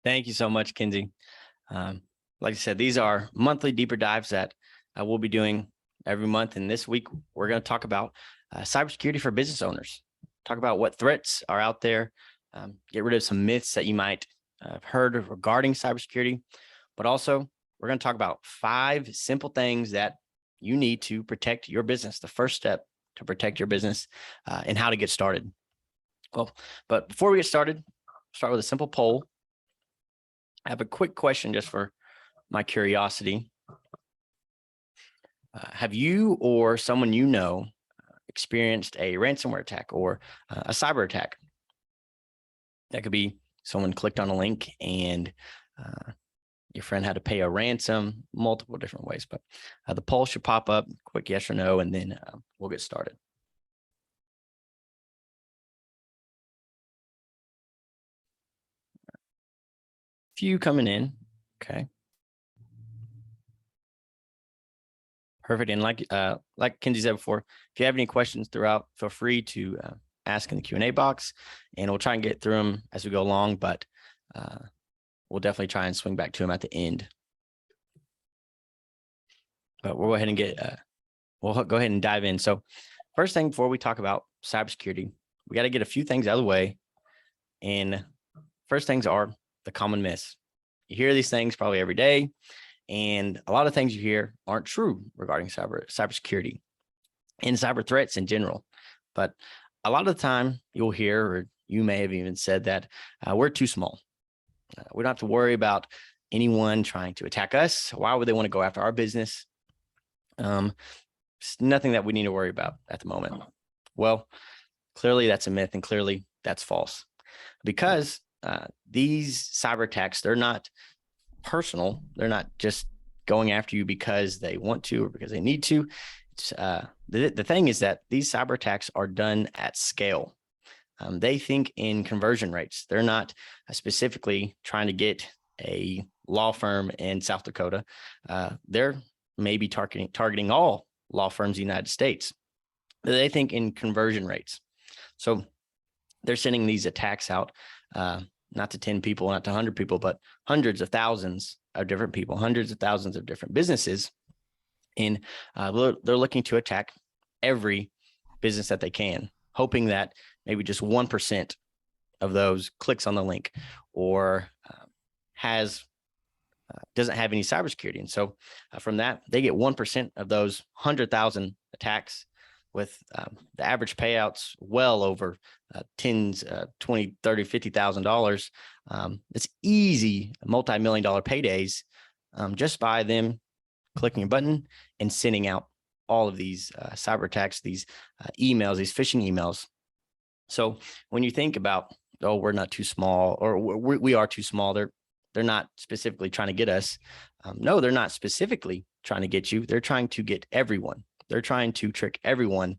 Thank you so much, Kinsey. Like I said, these are monthly deeper dives that we'll be doing every month. And this week, we're going to talk about cybersecurity for business owners, talk about what threats are out there, get rid of some myths that you might have heard regarding cybersecurity, but also we're going to talk about 5 simple things that you need to protect your business, the first step to protect your business, and how to get started. Well, but before we get started, start with a simple poll. I have a quick question just for my curiosity. Have you or someone you know experienced a ransomware attack or a cyber attack? That could be someone clicked on a link and your friend had to pay a ransom, multiple different ways. But the poll should pop up, quick yes or no, and then we'll get started. Few coming in. Okay. Perfect. And like Kinsey said before, if you have any questions throughout, feel free to ask in the Q&A box, and we'll try and get through them as we go along, but we'll definitely try and swing back to them at the end. But we'll go ahead and we'll go ahead and dive in. So first thing before we talk about cybersecurity, we got to get a few things out of the way. And first things are the common myths. You hear these things probably every day, and a lot of things you hear aren't true regarding cybersecurity and cyber threats in general. But a lot of the time you'll hear, or you may have even said that we're too small. We don't have to worry about anyone trying to attack us. Why would they want to go after our business? It's nothing that we need to worry about at the moment. Well, clearly that's a myth, and clearly that's false, because these cyber attacks, they're not personal. They're not just going after you because they want to or because they need to. It's, the thing is that these cyber attacks are done at scale. They think in conversion rates. They're not specifically trying to get a law firm in South Dakota. They're maybe targeting all law firms in the United States. They think in conversion rates. So they're sending these attacks out, not to 10 people, not to 100 people, but hundreds of thousands of different people, hundreds of thousands of different businesses. And they're looking to attack every business that they can, hoping that maybe just 1% of those clicks on the link or doesn't have any cybersecurity. And so from that, they get 1% of those 100,000 attacks, with the average payouts well over tens, $20,000, $30,000, $50,000. It's easy multi-million-dollar paydays just by them clicking a button and sending out all of these cyber attacks, these emails, these phishing emails. So when you think about, oh, we're not too small, or we are too small, they're not specifically trying to get us. No, they're not specifically trying to get you. They're trying to get everyone. They're trying to trick everyone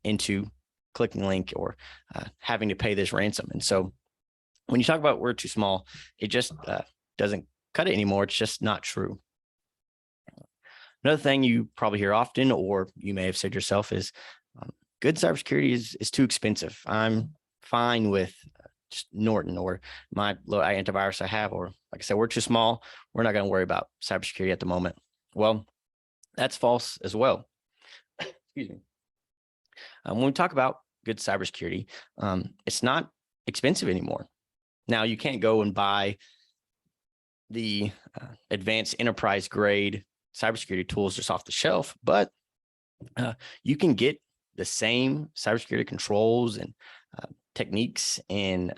into clicking a link or having to pay this ransom. And so when you talk about we're too small, it just doesn't cut it anymore. It's just not true. Another thing you probably hear often, or you may have said yourself, is good cybersecurity is too expensive. I'm fine with just Norton or my little antivirus I have, or like I said, we're too small. We're not going to worry about cybersecurity at the moment. Well, that's false as well. Excuse me. When we talk about good cybersecurity, it's not expensive anymore. Now, you can't go and buy the advanced enterprise grade cybersecurity tools just off the shelf, but you can get the same cybersecurity controls and techniques and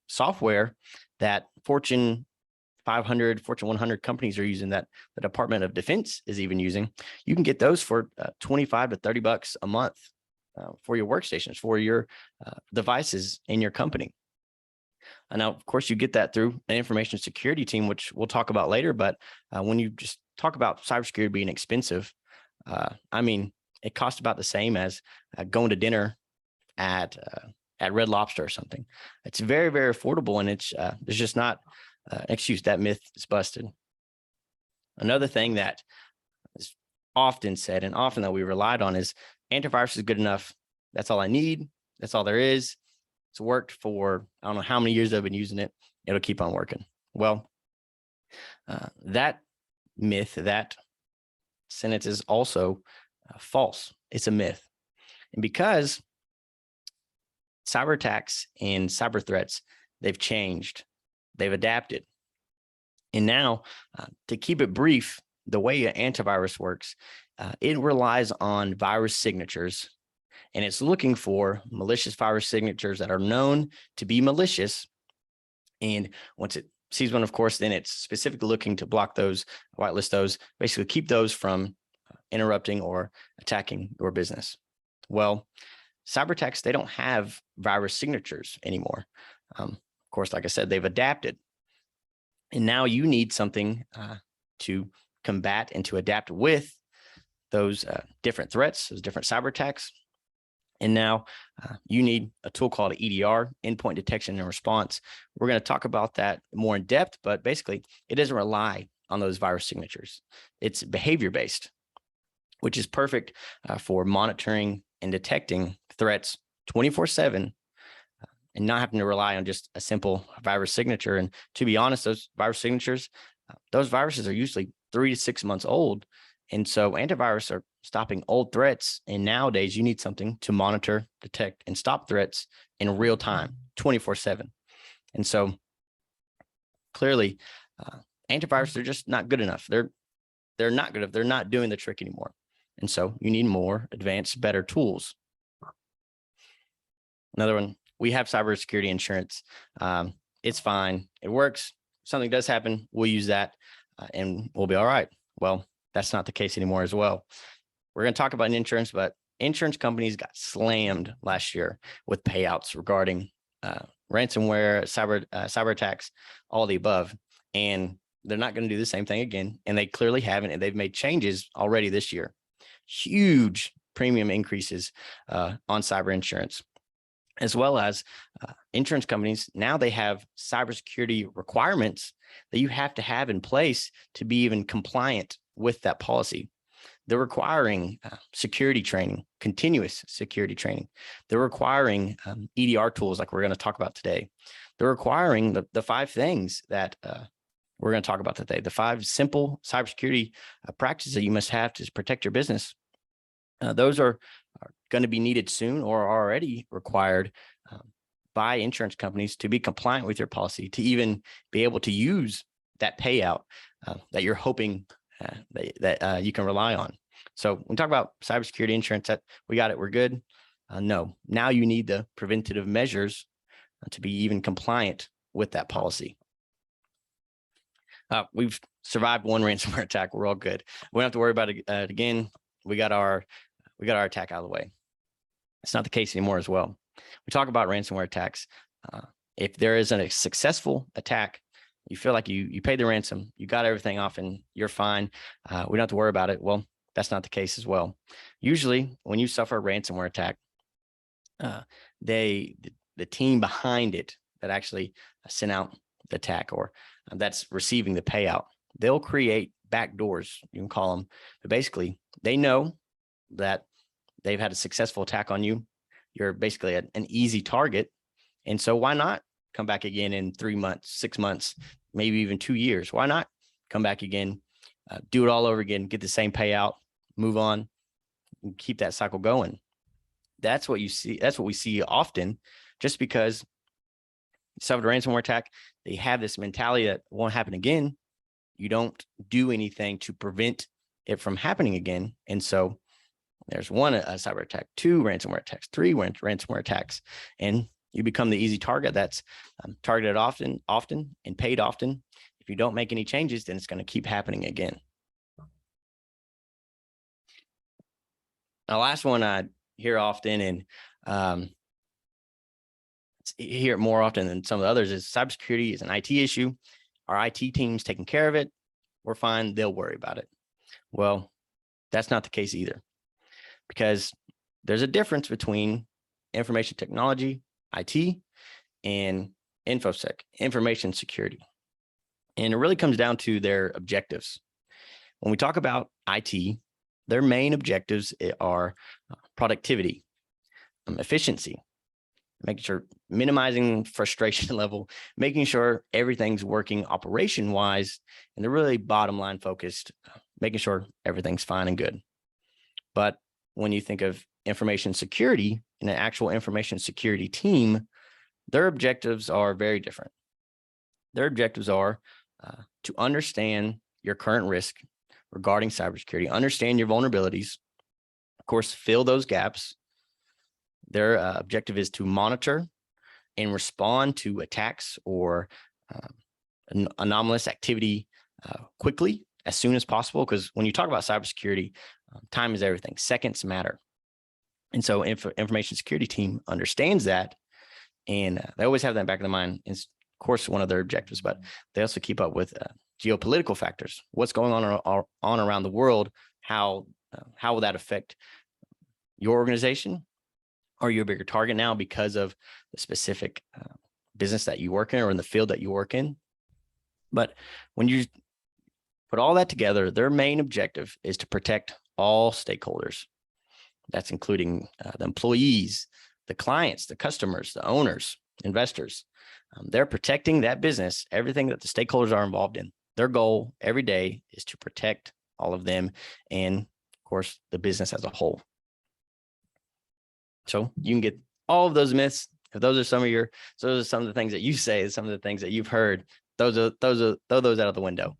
software that Fortune 500, Fortune 100 companies are using, that the Department of Defense is even using. You can get those for $25 to $30 a month for your workstations, for your devices in your company. And now, of course, you get that through an information security team, which we'll talk about later. But when you just talk about cybersecurity being expensive, I mean, it costs about the same as going to dinner at Red Lobster or something. It's very, very affordable, and it's there's just not excuse. That myth is busted. Another thing that is often said and often that we relied on is antivirus is good enough. That's all I need. That's all there is. It's worked for, I don't know how many years I've been using it. It'll keep on working. Well, that myth, that sentence is also false. It's a myth. And because cyber attacks and cyber threats, they've changed, they've adapted. And now, to keep it brief, the way an antivirus works, it relies on virus signatures, and it's looking for malicious virus signatures that are known to be malicious. And once it sees one, of course, then it's specifically looking to block those, whitelist those, basically keep those from interrupting or attacking your business. Well, cyber attacks, they don't have virus signatures anymore. Of course, like I said, they've adapted. And now you need something to combat and to adapt with those different threats, those different cyber attacks. And now you need a tool called EDR, endpoint detection and response. We're going to talk about that more in depth, but basically it doesn't rely on those virus signatures. It's behavior-based, which is perfect for monitoring and detecting threats 24/7 and not having to rely on just a simple virus signature. And to be honest, those virus signatures, those viruses are usually 3 to 6 months old. And so antivirus are stopping old threats. And nowadays you need something to monitor, detect, and stop threats in real time, 24/7. And so clearly antivirus, they're just not good enough. They're not good enough. They're not doing the trick anymore. And so you need more advanced, better tools. Another one, we have cybersecurity insurance. It's fine. It works. If something does happen, we'll use that and we'll be all right. Well, that's not the case anymore as well. We're going to talk about insurance, but insurance companies got slammed last year with payouts regarding ransomware, cyber attacks, all the above. And they're not going to do the same thing again. And they clearly haven't. And they've made changes already this year. Huge premium increases on cyber insurance, as well as insurance companies. Now they have cybersecurity requirements that you have to have in place to be even compliant with that policy. They're requiring security training, continuous security training. They're requiring EDR tools like we're going to talk about today. They're requiring the 5 things that we're going to talk about today, the 5 simple cybersecurity practices that you must have to protect your business. Those are going to be needed soon or are already required by insurance companies to be compliant with your policy, to even be able to use that payout that you're hoping that you can rely on. So when we talk about cybersecurity insurance, that we got it, we're good. No, now you need the preventative measures to be even compliant with that policy. We've survived one ransomware attack. We're all good. We don't have to worry about it again. We got our attack out of the way. It's not the case anymore as well. We talk about ransomware attacks. If there isn't a successful attack, you feel like you paid the ransom, you got everything off and you're fine. We don't have to worry about it. Well, that's not the case as well. Usually when you suffer a ransomware attack, the team behind it that actually sent out the attack or that's receiving the payout, they'll create backdoors, you can call them, but basically they know that they've had a successful attack on you. You're basically an easy target. And so why not come back again in 3 months, 6 months, maybe even 2 years? Why not come back again, do it all over again, get the same payout, move on, and keep that cycle going? That's what you see. That's what we see often. Just because you suffered a ransomware attack, they have this mentality that won't happen again. You don't do anything to prevent it from happening again. And so there's 1 cyber attack, 2 ransomware attacks, 3 ransomware attacks, and you become the easy target that's targeted often, and paid often. If you don't make any changes, then it's going to keep happening again. The last one I hear often, and hear it more often than some of the others, is cybersecurity is an IT issue. Our IT team's taking care of it. We're fine. They'll worry about it. Well, that's not the case either, because there's a difference between information technology, IT, and InfoSec, information security. And it really comes down to their objectives. When we talk about IT, their main objectives are productivity, efficiency, making sure minimizing frustration level, making sure everything's working operation wise, and they're really bottom line focused, making sure everything's fine and good. But when you think of information security and an actual information security team, their objectives are very different. Their objectives are to understand your current risk regarding cybersecurity, understand your vulnerabilities, of course, fill those gaps. Their objective is to monitor and respond to attacks or anomalous activity quickly, as soon as possible. Because when you talk about cybersecurity, time is everything. Seconds matter. And so information security team understands that. And they always have that in the back of their mind. It's, of course, one of their objectives, but they also keep up with geopolitical factors. What's going on around the world? How will that affect your organization? Are you a bigger target now because of the specific business that you work in or in the field that you work in? But when you put all that together, their main objective is to protect all stakeholders. That's including the employees, the clients, the customers, the owners, investors. They're protecting that business, everything that the stakeholders are involved in. Their goal every day is to protect all of them and, of course, the business as a whole. So you can get all of those myths. If those are some of the things that you say, some of the things that you've heard, throw those out of the window.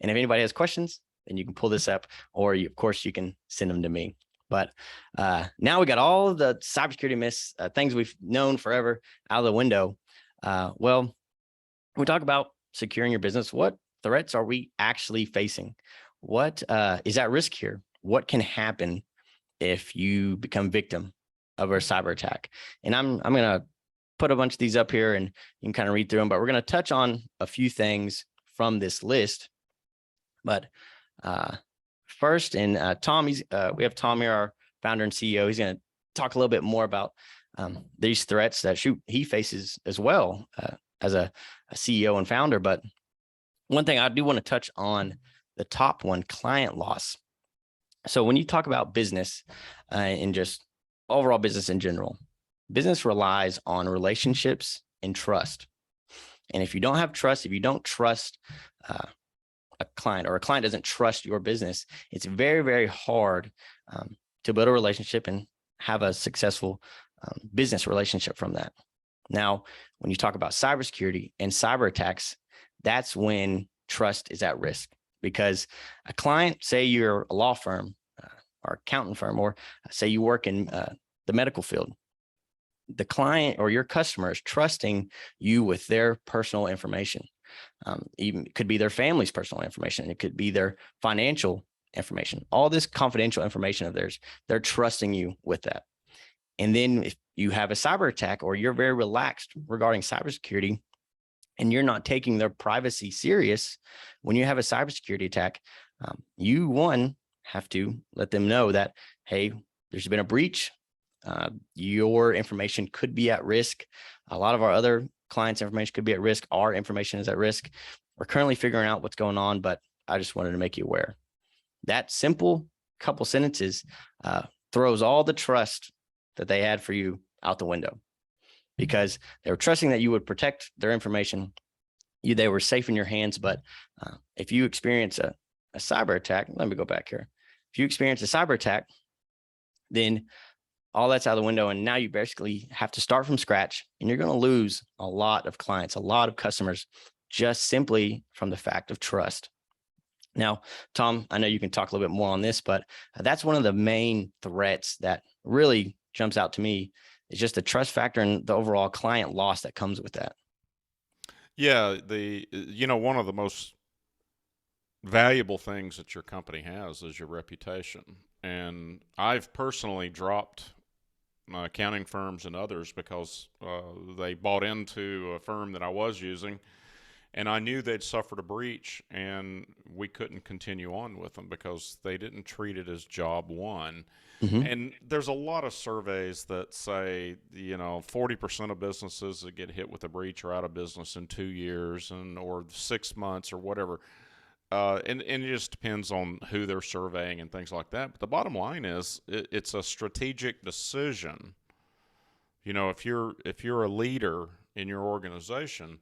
And if anybody has questions, then you can pull this up, or of course, you can send them to me. But now we got all of the cybersecurity myths, things we've known forever, out of the window. Well, when we talk about securing your business, what threats are we actually facing? What is at risk here? What can happen if you become victim of a cyber attack? And I'm going to put a bunch of these up here and you can kind of read through them, but we're going to touch on a few things from this list. But first, and Tom, we have Tom here, our founder and CEO. He's going to talk a little bit more about these threats that he faces as well as a CEO and founder. But one thing I do want to touch on, the top one, client loss. So when you talk about business and just overall business in general, business relies on relationships and trust. And if you don't have trust, if you don't trust a client, or a client doesn't trust your business, it's very, very hard to build a relationship and have a successful business relationship from that. Now, when you talk about cybersecurity and cyber attacks, that's when trust is at risk, because a client, say you're a law firm or accountant firm, or say you work in the medical field, the client or your customer is trusting you with their personal information. Even it could be their family's personal information. It could be their financial information. All this confidential information of theirs, they're trusting you with that. And then if you have a cyber attack, or you're very relaxed regarding cybersecurity, and you're not taking their privacy serious, when you have a cybersecurity attack, you have to let them know that, hey, there's been a breach. Your information could be at risk. A lot of our other clients' information could be at risk. Our information is at risk. We're currently figuring out what's going on, but I just wanted to make you aware. That simple couple sentences throws all the trust that they had for you out the window, because they were trusting that you would protect their information. They were safe in your hands. But if you experience a cyber attack, let me go back here. If you experience a cyber attack, then all that's out of the window. And now you basically have to start from scratch, and you're going to lose a lot of clients, a lot of customers, just simply from the fact of trust. Now, Tom, I know you can talk a little bit more on this, but that's one of the main threats that really jumps out to me. It's just the trust factor and the overall client loss that comes with that. Yeah, one of the most valuable things that your company has is your reputation. And I've personally dropped accounting firms and others because they bought into a firm that I was using, and I knew they'd suffered a breach, and we couldn't continue on with them because they didn't treat it as job one. Mm-hmm. And there's a lot of surveys that say, 40% of businesses that get hit with a breach are out of business in 2 years or 6 months or whatever. And it just depends on who they're surveying and things like that. But the bottom line is it's a strategic decision You know, if you're a leader in your organization,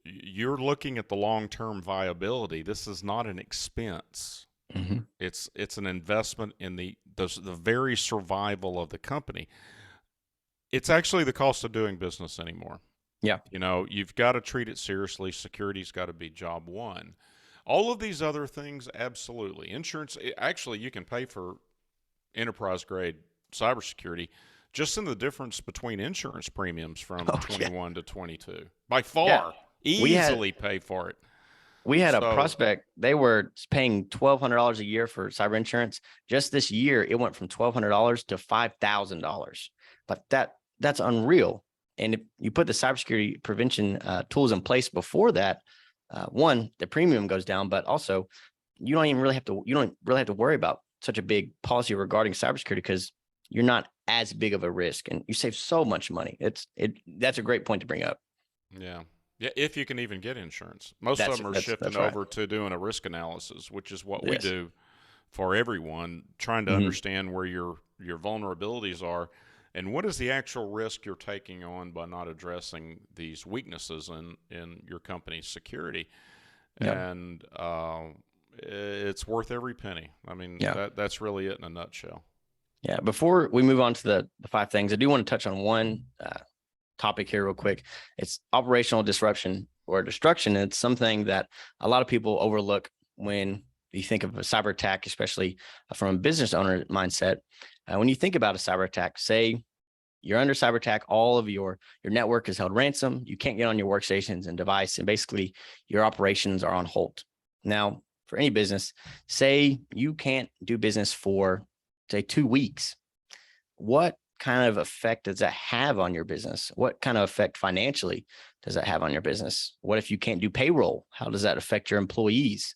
you're looking at the long-term viability. This is not an expense. Hmm. It's an investment in the very survival of the company. It's actually the cost of doing business anymore. Yeah. You know, you've got to treat it seriously. Security's got to be job one. All of these other things, absolutely. Insurance, actually, you can pay for enterprise grade cybersecurity just in the difference between insurance premiums from Oh yeah. 21 to 22. By Yeah. far, We had easily pay for it. we had a So, prospect. They were paying $1,200 a year for cyber insurance. Just this year, it went from $1,200 to $5,000. But that's unreal. And if you put the cybersecurity prevention tools in place before that, one, the premium goes down, but also you don't really have to worry about such a big policy regarding cybersecurity because you're not as big of a risk and you save so much money. That's a great point to bring up. yeah. Yeah, if you can even get insurance. Most of That's them are that's shifting that's right. over to doing a risk analysis, which is what we Yes. do for everyone, trying to Hmm. understand where your vulnerabilities are and what is the actual risk you're taking on by not addressing these weaknesses in your company's security. Yeah. And it's worth every penny. I mean, Yeah. that's really it in a nutshell. Yeah. Before we move on to the five things, I do want to touch on one topic here real quick. It's operational disruption or destruction. It's something that a lot of people overlook when you think of a cyber attack, especially from a business owner mindset. When you think about a cyber attack, say you're under cyber attack, all of your network is held ransom. You can't get on your workstations and device, and basically your operations are on hold. Now, for any business, say you can't do business for say 2 weeks. What kind of effect does that have on your business? What kind of effect financially does that have on your business? What if you can't do payroll? How does that affect your employees?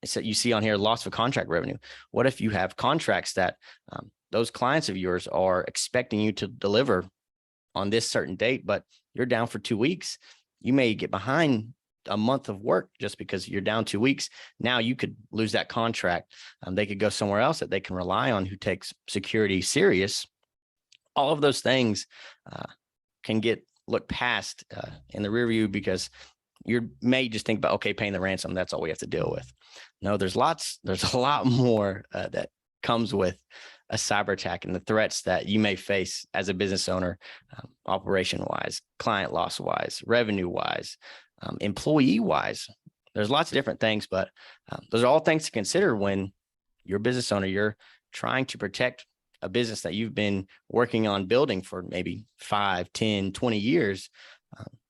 So you see on here loss of contract revenue. What if you have contracts that those clients of yours are expecting you to deliver on this certain date, but you're down for 2 weeks? You may get behind a month of work just because you're down 2 weeks. Now you could lose that contract. They could go somewhere else that they can rely on who takes security serious. All of those things can get looked past in the rear view because you may just think about, okay, paying the ransom, that's all we have to deal with. No, there's a lot more that comes with a cyber attack and the threats that you may face as a business owner, operation wise, client loss wise, revenue wise, employee wise. There's lots of different things, but those are all things to consider when you're a business owner. You're trying to protect a business that you've been working on building for maybe 5, 10, 20 years.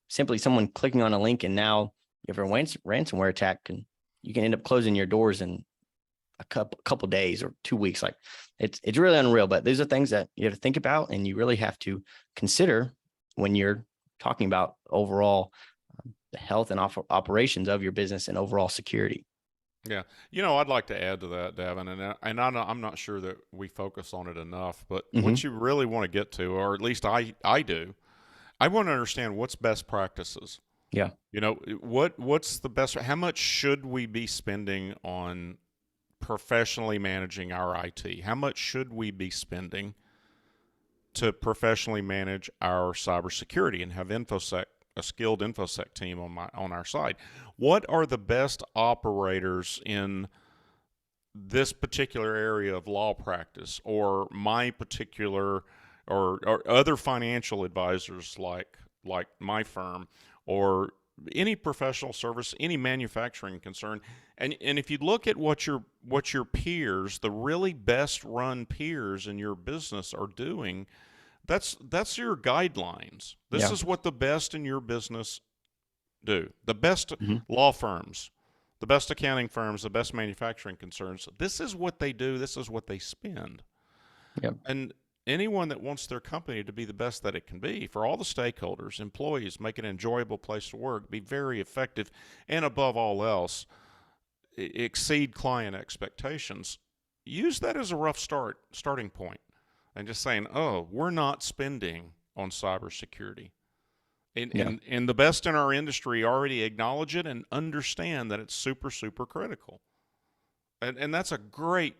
Simply someone clicking on a link and now you have a ransomware attack and you can end up closing your doors in a couple days or 2 weeks. Like it's really unreal, but these are things that you have to think about and you really have to consider when you're talking about overall the health and operations of your business and overall security. Yeah, you know, I'd like to add to that, Davin, I'm not sure that we focus on it enough. But Hmm. what you really want to get to, or at least I do, I want to understand what's best practices. Yeah. You know, what's the best? How much should we be spending on professionally managing our IT? How much should we be spending to professionally manage our cybersecurity and have InfoSec, a skilled InfoSec team on our side? What are the best operators in this particular area of law practice, or my particular, or other financial advisors like my firm, or any professional service, any manufacturing concern? And if you look at what your peers, the really best run peers in your business are doing, that's your guidelines. This Yeah. is what the best in your business do. The best Hmm. law firms, the best accounting firms, the best manufacturing concerns. This is what they do. This is what they spend. Yeah. And anyone that wants their company to be the best that it can be for all the stakeholders, employees, make it an enjoyable place to work, be very effective, and above all else, exceed client expectations, use that as a rough starting point, and just saying, oh, we're not spending on cybersecurity. And, Yeah. and, and the best in our industry already acknowledge it and understand that it's super, super critical. And that's a great,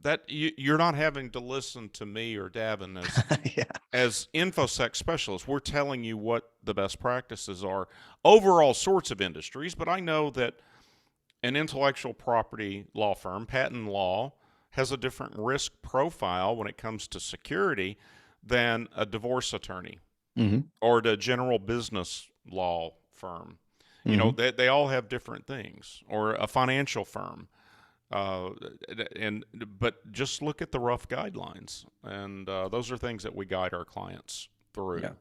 that you're not having to listen to me or Davin as Yeah. as InfoSec specialists. We're telling you what the best practices are over all sorts of industries. But I know that an intellectual property law firm, patent law, has a different risk profile when it comes to security than a divorce attorney or the general business law firm. You know, they all have different things, or a financial firm. But just look at the rough guidelines, and those are things that we guide our clients through. Yeah.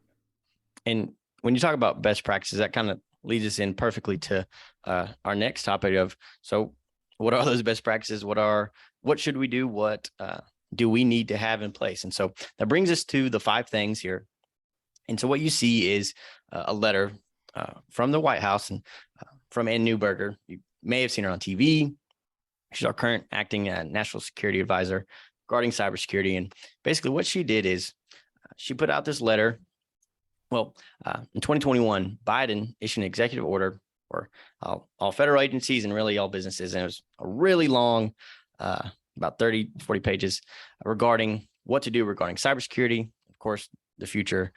And when you talk about best practices, that kind of leads us in perfectly to our next topic of, so what are those best practices? What should we do? What do we need to have in place? And so that brings us to the 5 things here. And so what you see is a letter from the White House and from Ann Neuberger. You may have seen her on TV. She's our current acting national security advisor regarding cybersecurity. And basically what she did is she put out this letter. Well, in 2021, Biden issued an executive order for all federal agencies and really all businesses. And it was a really long, about 30, 40 pages regarding what to do regarding cybersecurity, of course, the future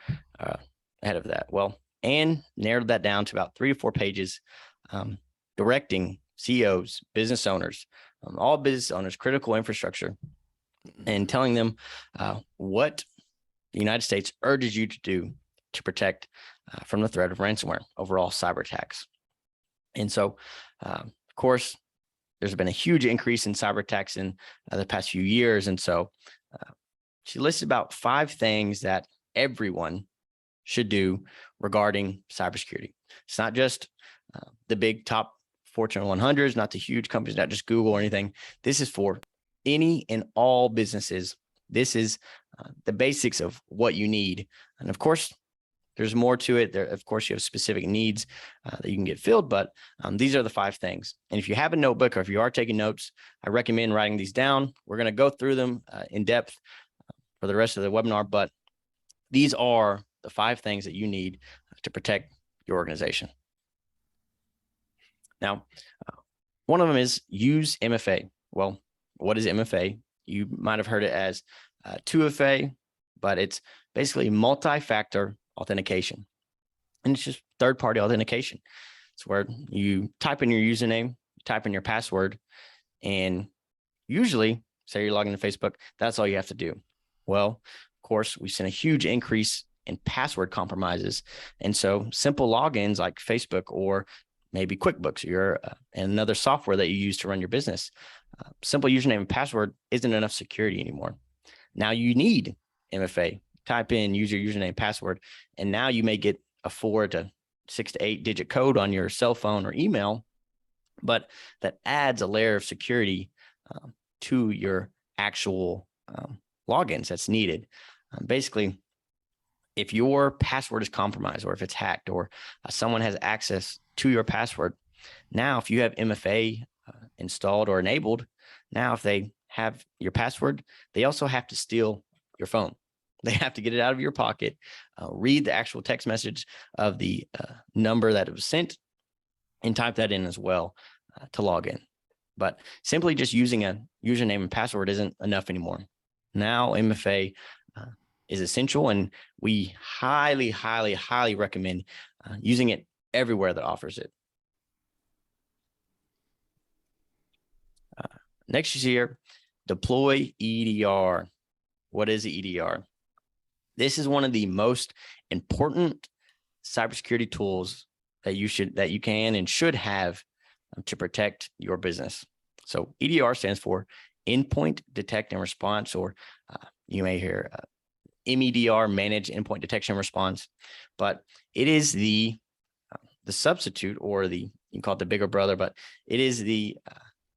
ahead of that. Well, Anne narrowed that down to about 3 to 4 pages, directing CEOs, business owners, all business owners, critical infrastructure, and telling them what the United States urges you to do to protect from the threat of ransomware, overall cyber attacks. And so, of course, there's been a huge increase in cyber attacks in the past few years. And so she listed about 5 things that everyone should do regarding cybersecurity. It's not just the big top Fortune 100s, not the huge companies, not just Google or anything. This is for any and all businesses. This is the basics of what you need. And of course, there's more to it. There, of course, you have specific needs that you can get filled, but these are the 5 things. And if you have a notebook or if you are taking notes, I recommend writing these down. We're going to go through them in depth for the rest of the webinar, but these are the 5 things that you need to protect your organization. Now, one of them is use MFA. Well, what is MFA? You might have heard it as 2FA, but it's basically multi-factor authentication. And it's just third-party authentication. It's where you type in your username, type in your password, and usually, say you're logging into Facebook, that's all you have to do. Well, of course, we've seen a huge increase in password compromises. And so simple logins like Facebook or maybe QuickBooks or and another software that you use to run your business, simple username and password isn't enough security anymore. Now you need MFA. Type in, use your username and password, and now you may get a 4 to 6 to 8 digit code on your cell phone or email, but that adds a layer of security to your actual logins that's needed. Basically, if your password is compromised or if it's hacked or someone has access to your password, now if you have MFA installed or enabled, now if they have your password, they also have to steal your phone. They have to get it out of your pocket, read the actual text message of the number that it was sent, and type that in as well to log in. But simply just using a username and password isn't enough anymore. Now MFA is essential, and we highly, highly, highly recommend using it everywhere that offers it. Next you see here, deploy EDR. What is the EDR? This is one of the most important cybersecurity tools that you can and should have to protect your business. So EDR stands for Endpoint Detect and Response, or you may hear MEDR, Manage Endpoint Detection and Response, but it is the substitute, or you can call it the bigger brother, but it is the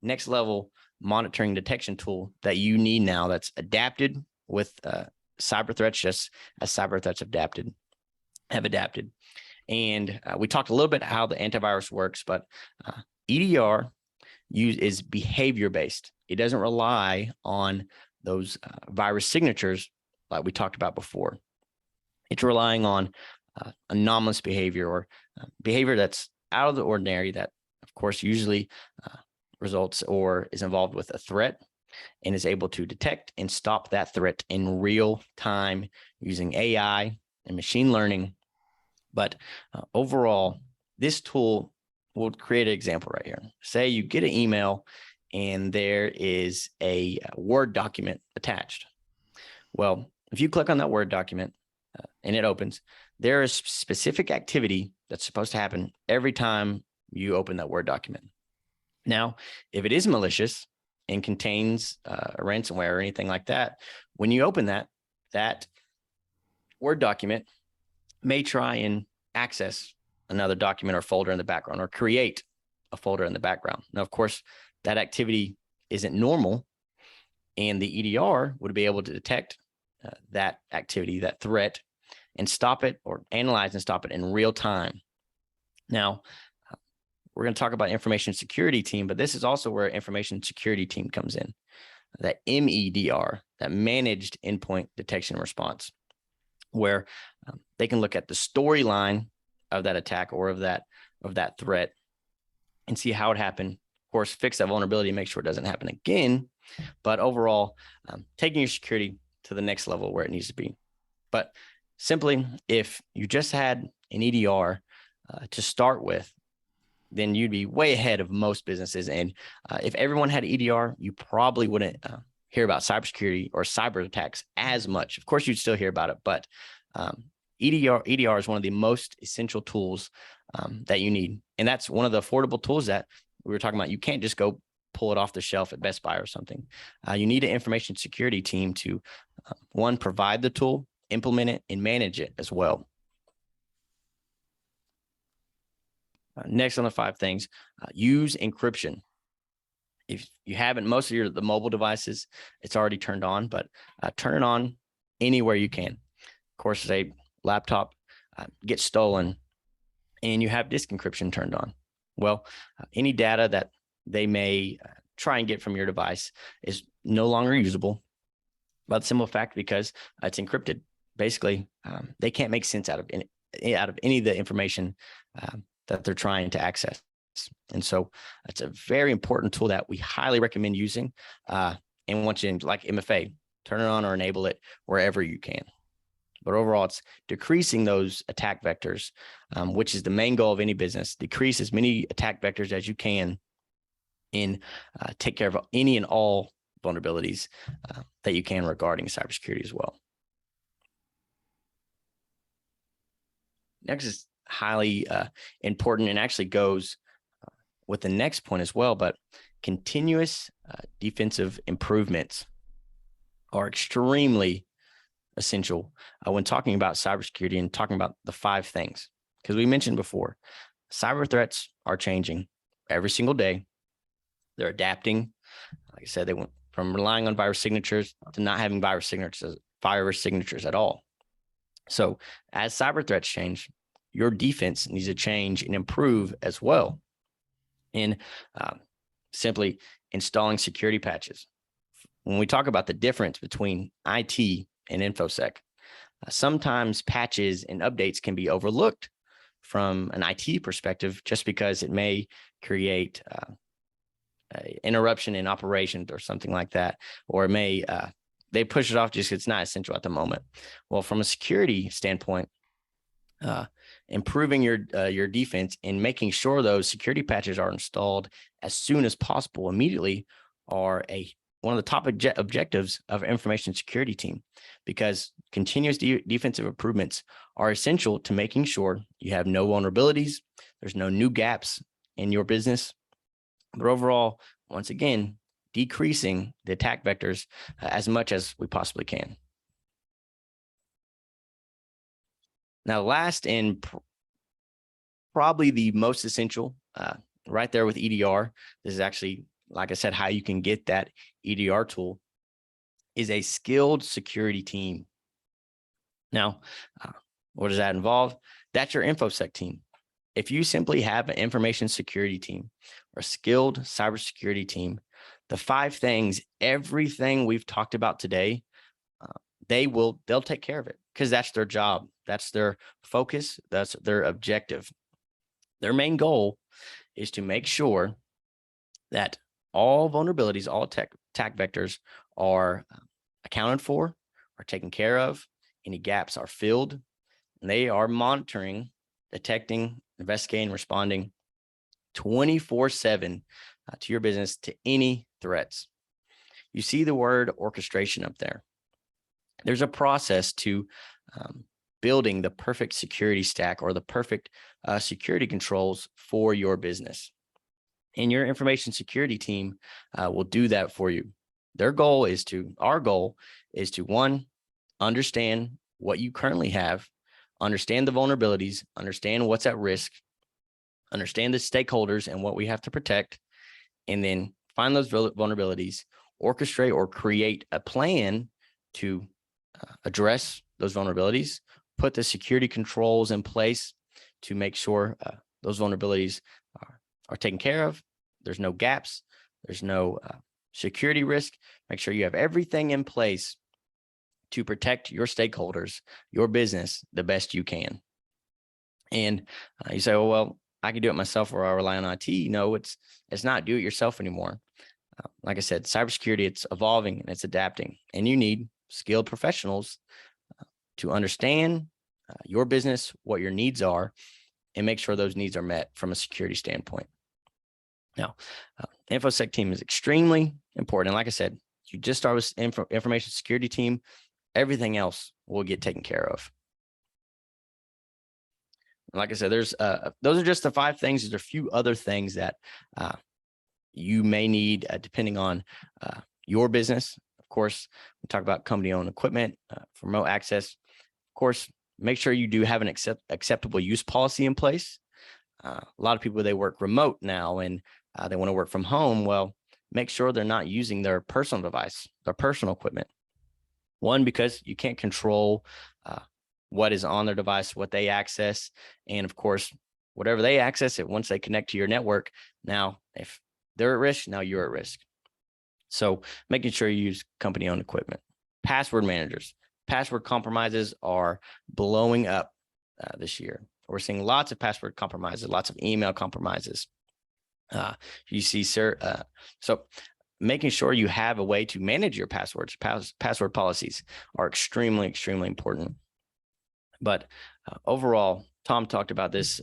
next level monitoring detection tool that you need now that's adapted with cyber threats, just as cyber threats have adapted. And we talked a little bit how the antivirus works, but EDR is behavior based. It doesn't rely on those virus signatures like we talked about before. It's relying on anomalous behavior, or behavior that's out of the ordinary, that of course usually results or is involved with a threat. and is able to detect and stop that threat in real time using AI and machine learning. But overall, this tool will create an example right here. Say you get an email and there is a Word document attached. Well, if you click on that Word document and it opens, there is specific activity that's supposed to happen every time you open that Word document. Now, if it is malicious and contains a ransomware or anything like that, when you open that Word document may try and access another document or folder in the background or create a folder in the background. Now, of course, that activity isn't normal, and the EDR would be able to detect that activity, that threat, and stop it or analyze and stop it in real time. Now, we're going to talk about information security team, but this is also where information security team comes in, that MEDR, that managed endpoint detection and response, where they can look at the storyline of that attack or of that threat and see how it happened. Of course, fix that vulnerability and make sure it doesn't happen again. But overall, taking your security to the next level where it needs to be. But simply, if you just had an EDR to start with, then you'd be way ahead of most businesses. And if everyone had EDR, you probably wouldn't hear about cybersecurity or cyber attacks as much. Of course, you'd still hear about it, but EDR is one of the most essential tools that you need. And that's one of the affordable tools that we were talking about. You can't just go pull it off the shelf at Best Buy or something. You need an information security team to, one, provide the tool, implement it, and manage it as well. Next on the 5 things, use encryption. If you haven't, most of the mobile devices, it's already turned on, but turn it on anywhere you can. Of course, say laptop gets stolen and you have disk encryption turned on. Well, any data that they may try and get from your device is no longer usable by the simple fact because it's encrypted. Basically, they can't make sense out of any of the information that they're trying to access. And so it's a very important tool that we highly recommend using. And once you, like MFA, turn it on or enable it wherever you can. But overall, it's decreasing those attack vectors, which is the main goal of any business. Decrease as many attack vectors as you can and take care of any and all vulnerabilities that you can regarding cybersecurity as well. Next is highly important and actually goes with the next point as well, but continuous defensive improvements are extremely essential when talking about cybersecurity and talking about the 5 things. Because we mentioned before, cyber threats are changing every single day. They're adapting. Like I said, they went from relying on virus signatures to not having virus signatures at all. So as cyber threats change, your defense needs to change and improve as well. And simply installing security patches. When we talk about the difference between IT and InfoSec, sometimes patches and updates can be overlooked from an IT perspective just because it may create an interruption in operations or something like that, or it may they push it off just because it's not essential at the moment. Well, from a security standpoint, improving your defense and making sure those security patches are installed as soon as possible immediately are one of the top objectives of information security team, because continuous defensive improvements are essential to making sure you have no vulnerabilities, there's no new gaps in your business, but overall, once again, decreasing the attack vectors as much as we possibly can. Now, last and probably the most essential, right there with EDR, this is actually, like I said, how you can get that EDR tool, is a skilled security team. Now, what does that involve? That's your InfoSec team. If you simply have an information security team or a skilled cybersecurity team, the 5 things, everything we've talked about today, they'll take care of it because that's their job. That's their focus. That's their objective. Their main goal is to make sure that all vulnerabilities, all attack vectors are accounted for, are taken care of. Any gaps are filled, and they are monitoring, detecting, investigating, responding 24/7 to your business, to any threats. You see the word orchestration up there. There's a process to building the perfect security stack or the perfect security controls for your business. And your information security team will do that for you. Our goal is to, one, understand what you currently have, understand the vulnerabilities, understand what's at risk, understand the stakeholders and what we have to protect, and then find those vulnerabilities, orchestrate or create a plan to address those vulnerabilities, put the security controls in place to make sure those vulnerabilities are taken care of. There's no gaps. There's no security risk. Make sure you have everything in place to protect your stakeholders, your business, the best you can. And you say, oh, well, I can do it myself, or I rely on IT. No, it's not do it yourself anymore. Like I said, cybersecurity, it's evolving and it's adapting, and you need skilled professionals to understand your business, what your needs are, and make sure those needs are met from a security standpoint. Now, InfoSec team is extremely important. And like I said, you just start with information security team, everything else will get taken care of. Like I said, there's those are just the 5 things. There's a few other things that you may need depending on your business. Of course, we talk about company-owned equipment for remote access. Of course, make sure you do have an acceptable use policy in place. A lot of people, they work remote now and they want to work from home. Well, make sure they're not using their personal device, their personal equipment. One, because you can't control what is on their device, what they access. And of course, whatever they access it, once they connect to your network, now if they're at risk, now you're at risk. So making sure you use company-owned equipment. Password managers. Password compromises are blowing up this year. We're seeing lots of password compromises, lots of email compromises. You see, so making sure you have a way to manage your passwords, password policies are extremely, extremely important. But overall, Tom talked about this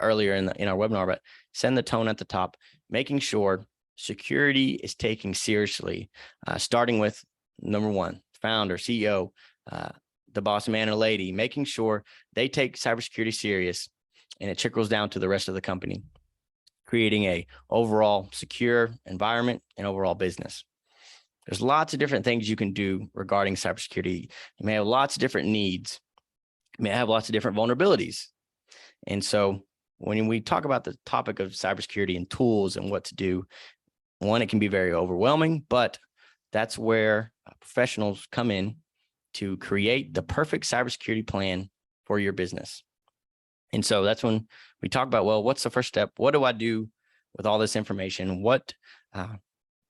earlier in our webinar, but send the tone at the top, making sure security is taken seriously, starting with number 1, founder, CEO, the boss man or lady, making sure they take cybersecurity serious, and it trickles down to the rest of the company, creating a overall secure environment and overall business. There's lots of different things you can do regarding cybersecurity. You may have lots of different needs. You may have lots of different vulnerabilities. And so when we talk about the topic of cybersecurity and tools and what to do, one, it can be very overwhelming, but that's where professionals come in to create the perfect cybersecurity plan for your business. And so that's when we talk about, well, what's the first step? What do I do with all this information?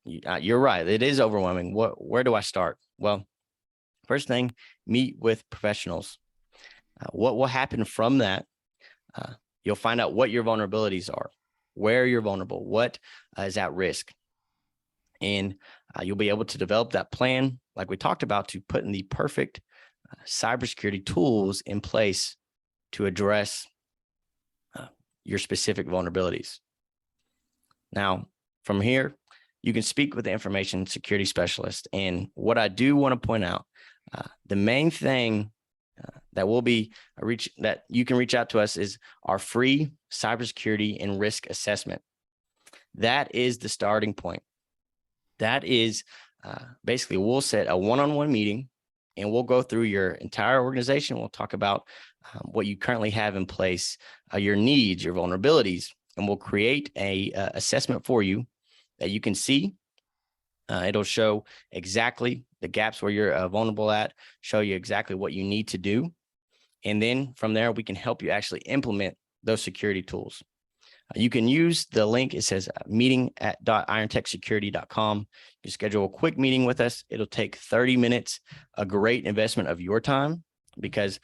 You're right. It is overwhelming. Where do I start? Well, first thing, meet with professionals. What will happen from that? You'll find out what your vulnerabilities are, where you're vulnerable, what is at risk. And you'll be able to develop that plan, like we talked about, to put in the perfect cybersecurity tools in place to address your specific vulnerabilities. Now, from here, you can speak with the information security specialist. And what I do want to point out, the main thing that will be that you can reach out to us is our free cybersecurity and risk assessment. That is the starting point. That is basically, we'll set a one-on-one meeting and we'll go through your entire organization. We'll talk about what you currently have in place, your needs, your vulnerabilities, and we'll create a assessment for you that you can see. It'll show exactly the gaps where you're vulnerable at, show you exactly what you need to do. And then from there, we can help you actually implement those security tools. You can use the link. It says meeting@irontechsecurity.com. You schedule a quick meeting with us. It'll take 30 minutes, a great investment of your time, because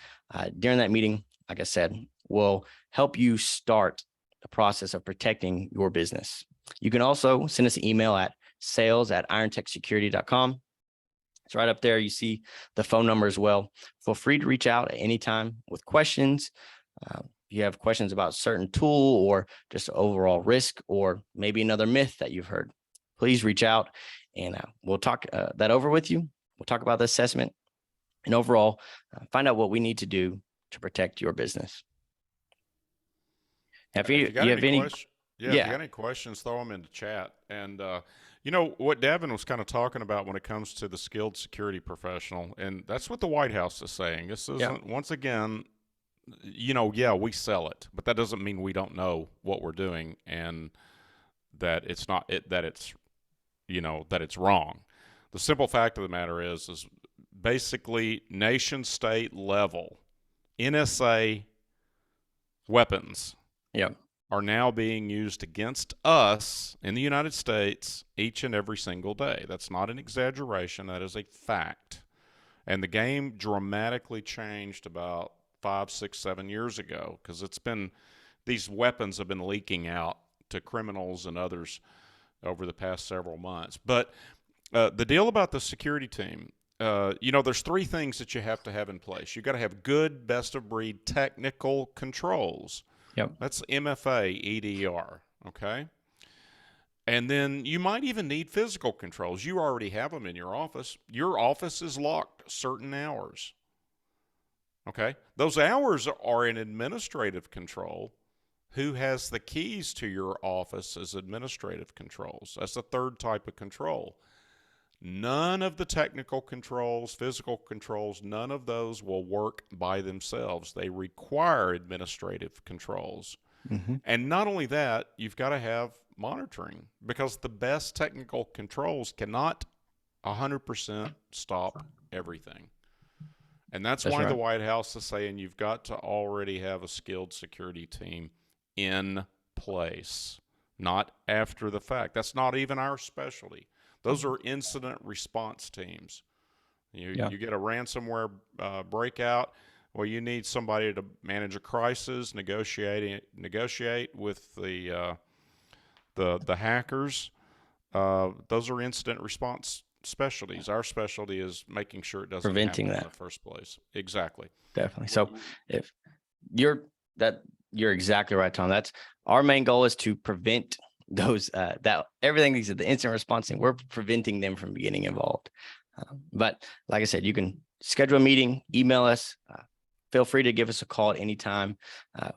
during that meeting, like I said, we'll help you start the process of protecting your business. You can also send us an email at sales@irontechsecurity.com. It's right up there. You see the phone number as well. Feel free to reach out at any time with questions. If you have questions about a certain tool or just overall risk or maybe another myth that you've heard, please reach out and we'll talk that over with you. We'll talk about the assessment and overall find out what we need to do to protect your business. If you have any if you got any questions, throw them in the chat. And you know what Devin was kind of talking about when it comes to the skilled security professional, and that's what the White House is saying. This isn't, once again, you know, yeah, we sell it, but that doesn't mean we don't know what we're doing and that it's not that it's, you know, that it's wrong. The simple fact of the matter is basically nation state level NSA weapons are now being used against us in the United States each and every single day. That's not an exaggeration. That is a fact. And the game dramatically changed about 5, 6, 7 years ago because these weapons have been leaking out to criminals and others over the past several months. But the deal about the security team, you know, there's 3 things that you have to have in place. You got to have good, best of breed technical controls. That's MFA, EDR, okay? And then you might even need physical controls. You already have them in your office. Your office is locked certain hours, okay? Those hours are in administrative control. Who has the keys to your office as administrative controls? That's the 3rd type of control. None of the technical controls, physical controls, none of those will work by themselves. They require administrative controls. And not only that, you've got to have monitoring because the best technical controls cannot 100% stop everything. And that's why the White House is saying you've got to already have a skilled security team in place, not after the fact. That's not even our specialty. Those are incident response teams. You get a ransomware breakout. Well, you need somebody to manage a crisis, negotiate with the hackers. Those are incident response specialties. Our specialty is making sure it doesn't preventing happen that in the first place. Exactly. Definitely. So if you're exactly right, Tom. That's our main goal is to prevent those that everything these are the incident response thing. We're preventing them from getting involved. But like I said, you can schedule a meeting, email us. Feel free to give us a call at any time.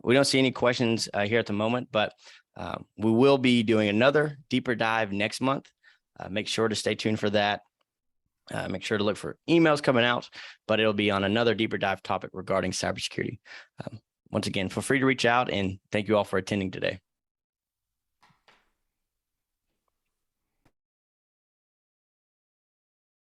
We don't see any questions here at the moment, but we will be doing another deeper dive next month. Make sure to stay tuned for that. Make sure to look for emails coming out, but it'll be on another deeper dive topic regarding cybersecurity. Once again, feel free to reach out and thank you all for attending today.